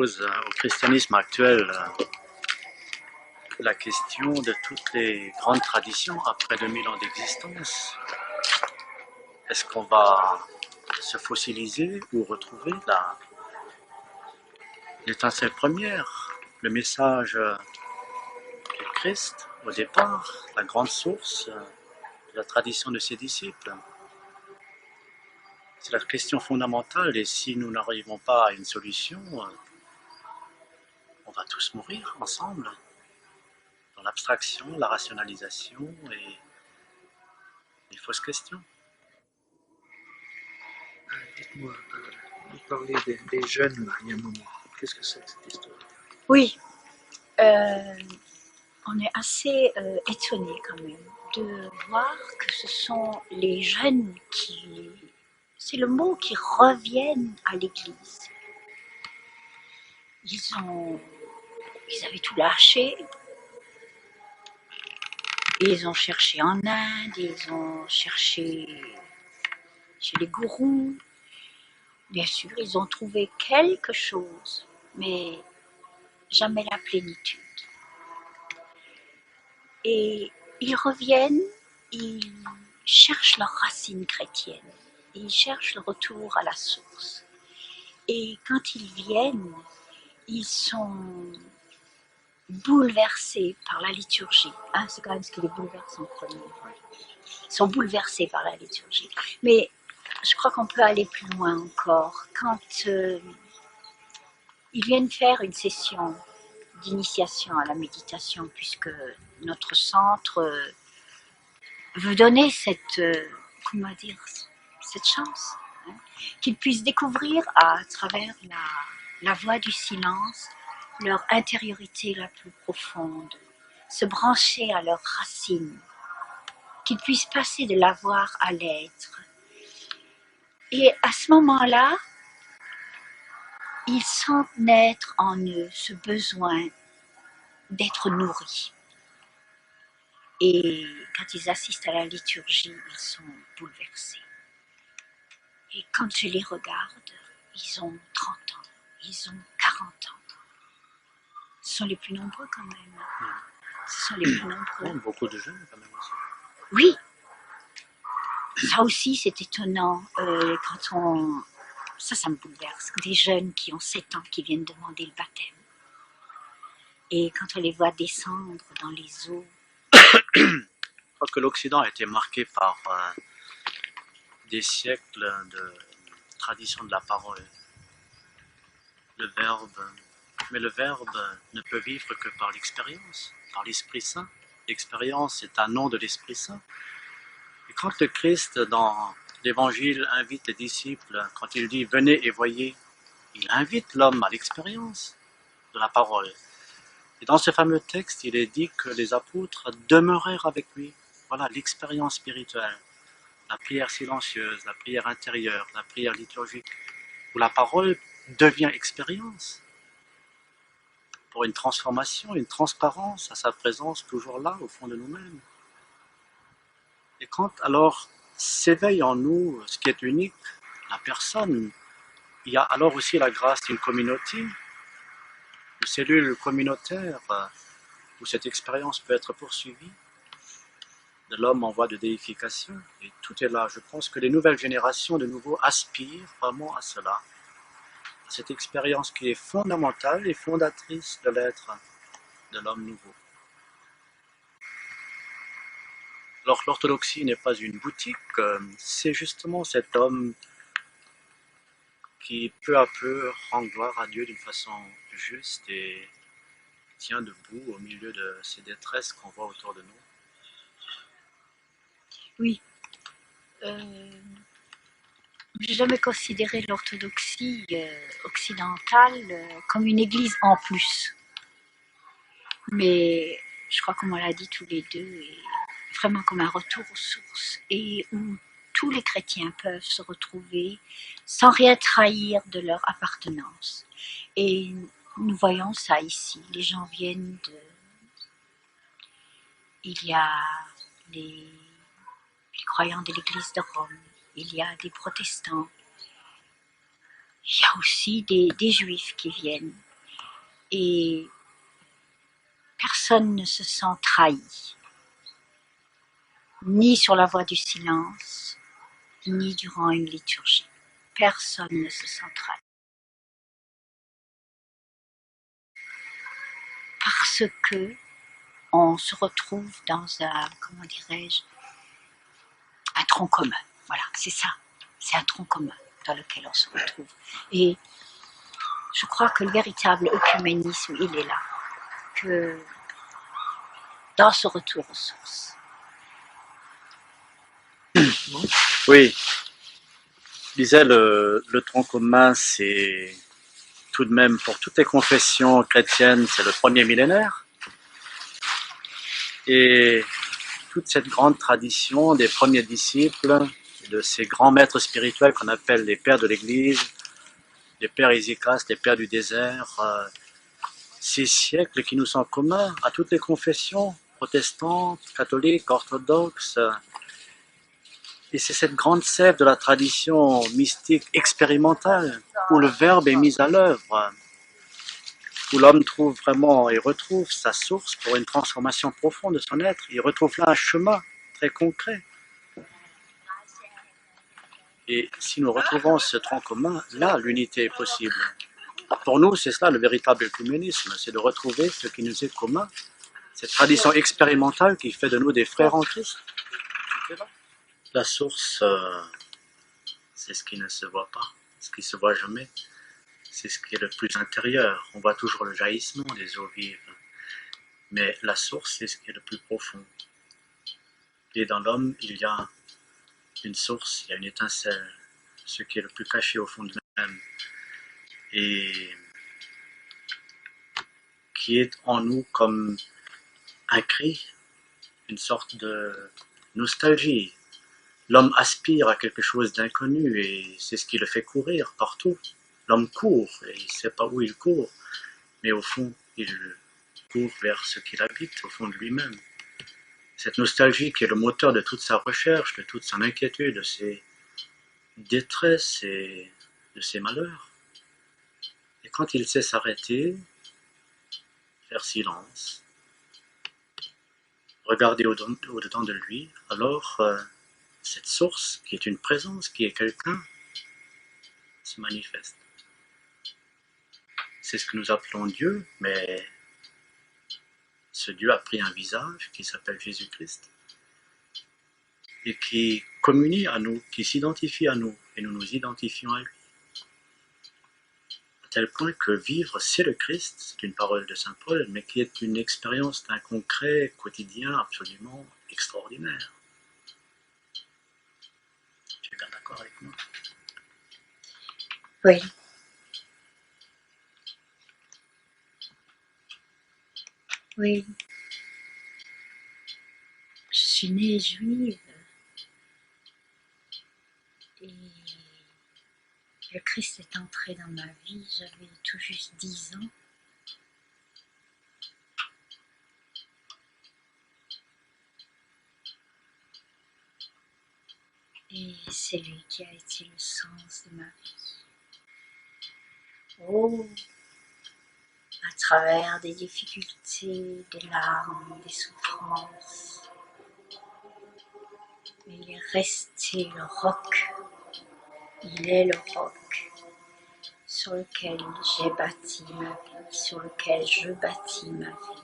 pose au christianisme actuel la question de toutes les grandes traditions après 2000 ans d'existence. Est-ce qu'on va se fossiliser ou retrouver l'étincelle première, le message du Christ au départ, la grande source de la tradition de ses disciples? C'est la question fondamentale, et si nous n'arrivons pas à une solution, on va tous mourir ensemble, dans l'abstraction, la rationalisation et les fausses questions. Dites-moi, vous parlez des jeunes là, il y a un moment. Qu'est-ce que c'est que cette histoire? Oui, on est assez étonné quand même de voir que ce sont les jeunes qui, c'est le mot, qui reviennent à l'église. Ils avaient tout lâché. Ils ont cherché en Inde, ils ont cherché chez les gourous. Bien sûr, ils ont trouvé quelque chose, mais jamais la plénitude. Et ils reviennent, ils cherchent leurs racines chrétiennes, ils cherchent le retour à la source. Et quand ils viennent, ils sont bouleversés par la liturgie. C'est quand même ce qui les bouleverse en premier. Ils sont bouleversés par la liturgie. Mais je crois qu'on peut aller plus loin encore. Quand ils viennent faire une session d'initiation à la méditation, puisque notre centre veut donner cette chance, hein, qu'ils puissent découvrir à travers la voie du silence leur intériorité la plus profonde, se brancher à leurs racines, qu'ils puissent passer de l'avoir à l'être. Et à ce moment-là, ils sentent naître en eux ce besoin d'être nourris. Et quand ils assistent à la liturgie, ils sont bouleversés. Et quand je les regarde, ils ont 30 ans, ils ont 40 ans. Ce sont les plus nombreux quand même. Ce sont les plus nombreux. Beaucoup de jeunes quand même aussi. Oui. Ça aussi, c'est étonnant. Ça me bouleverse. Des jeunes qui ont 7 ans qui viennent demander le baptême. Et quand on les voit descendre dans les eaux. Je crois que l'Occident a été marqué par des siècles de tradition de la parole. Le verbe, mais le verbe ne peut vivre que par l'expérience, par l'Esprit Saint. L'expérience est un nom de l'Esprit Saint. Et quand le Christ, dans l'Évangile, invite les disciples, quand il dit « venez et voyez », il invite l'homme à l'expérience de la parole. Et dans ce fameux texte, il est dit que les apôtres demeurèrent avec lui. Voilà l'expérience spirituelle, la prière silencieuse, la prière intérieure, la prière liturgique, où la parole devient expérience pour une transformation, une transparence à sa présence toujours là, au fond de nous-mêmes. Et quand alors s'éveille en nous ce qui est unique, la personne, il y a alors aussi la grâce d'une communauté, une cellule communautaire où cette expérience peut être poursuivie, de l'homme en voie de déification, et tout est là. Je pense que les nouvelles générations de nouveau aspirent vraiment à cela, à cette expérience qui est fondamentale et fondatrice de l'être de l'homme nouveau. Alors l'orthodoxie n'est pas une boutique, c'est justement cet homme qui peu à peu rend gloire à Dieu d'une façon juste et tient debout au milieu de ces détresses qu'on voit autour de nous. Oui. J'ai jamais considéré l'orthodoxie occidentale comme une église en plus. Mais je crois qu'on l'a dit tous les deux, et vraiment comme un retour aux sources, et où tous les chrétiens peuvent se retrouver sans rien trahir de leur appartenance. Et nous voyons ça ici. Les gens viennent de... Il y a les croyants de l'église de Rome, il y a des protestants, il y a aussi des juifs qui viennent. et personne ne se sent trahi, ni sur la voie du silence, ni durant une liturgie. Personne ne se sent trahi. Parce que on se retrouve dans un, comment dirais-je, un tronc commun. Voilà, c'est ça. C'est un tronc commun dans lequel on se retrouve. Et je crois que le véritable œcuménisme, il est là. Que dans ce retour aux sources. Oui, je disais, le tronc commun, c'est tout de même, pour toutes les confessions chrétiennes, c'est le premier millénaire. Et toute cette grande tradition des premiers disciples, de ces grands maîtres spirituels qu'on appelle les pères de l'Église, les pères hésychastes, les pères du désert, ces siècles qui nous sont communs à toutes les confessions, protestantes, catholiques, orthodoxes. Et c'est cette grande sève de la tradition mystique expérimentale, où le verbe est mis à l'œuvre, où l'homme trouve vraiment et retrouve sa source pour une transformation profonde de son être. Il retrouve là un chemin très concret. Et si nous retrouvons ce tronc commun, là, l'unité est possible. Pour nous, c'est cela le véritable œcuménisme, c'est de retrouver ce qui nous est commun, cette tradition expérimentale qui fait de nous des frères en Christ. La source, c'est ce qui ne se voit pas, ce qui ne se voit jamais. C'est ce qui est le plus intérieur. On voit toujours le jaillissement des eaux vives. Mais la source, c'est ce qui est le plus profond. Et dans l'homme, il y a une source, il y a une étincelle, ce qui est le plus caché au fond de nous-mêmes. Et qui est en nous comme un cri, une sorte de nostalgie. L'homme aspire à quelque chose d'inconnu et c'est ce qui le fait courir partout. L'homme court et il ne sait pas où il court, mais au fond, il court vers ce qu'il habite, au fond de lui-même. Cette nostalgie qui est le moteur de toute sa recherche, de toute son inquiétude, de ses détresses et de ses malheurs. Et quand il sait s'arrêter, faire silence, regarder au-dedans de lui, alors cette source, qui est une présence, qui est quelqu'un, se manifeste. C'est ce que nous appelons Dieu, mais ce Dieu a pris un visage qui s'appelle Jésus-Christ et qui communie à nous, qui s'identifie à nous, et nous nous identifions à lui. À tel point que vivre, c'est le Christ, c'est une parole de saint Paul, mais qui est une expérience d'un concret quotidien absolument extraordinaire. Tu es bien d'accord avec moi? Oui. Oui. Je suis née juive et le Christ est entré dans ma vie, j'avais tout juste 10 ans. Et c'est lui qui a été le sens de ma vie. Oh, à travers des difficultés, des larmes, des souffrances. Mais il est resté le roc. Il est le roc sur lequel j'ai bâti ma vie, sur lequel je bâtis ma vie.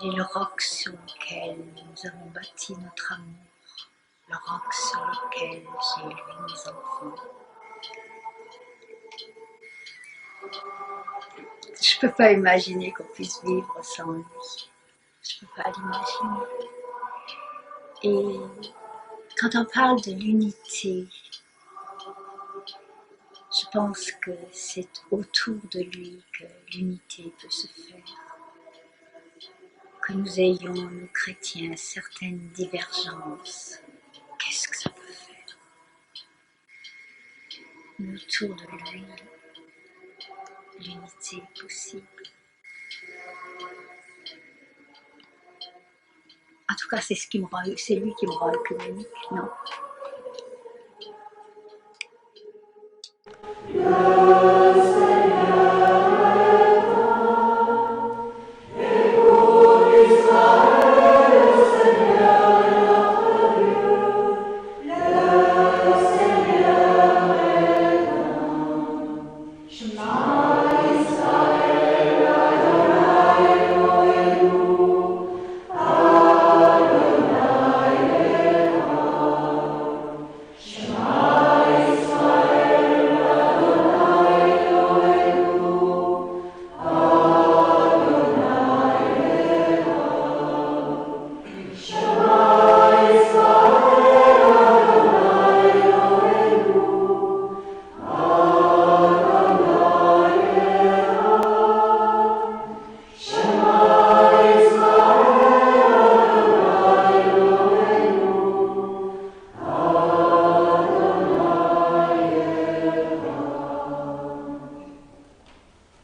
Il est le roc sur lequel nous avons bâti notre amour, le roc sur lequel j'ai élevé mes enfants. Je ne peux pas imaginer qu'on puisse vivre sans lui. Je ne peux pas l'imaginer. Et quand on parle de l'unité, je pense que c'est autour de lui que l'unité peut se faire. Que nous ayons, nous chrétiens, certaines divergences. Qu'est-ce que ça peut faire? Mais autour de lui, l'unité est possible. En tout cas, c'est lui qui me rend œcuménique, non? Yes,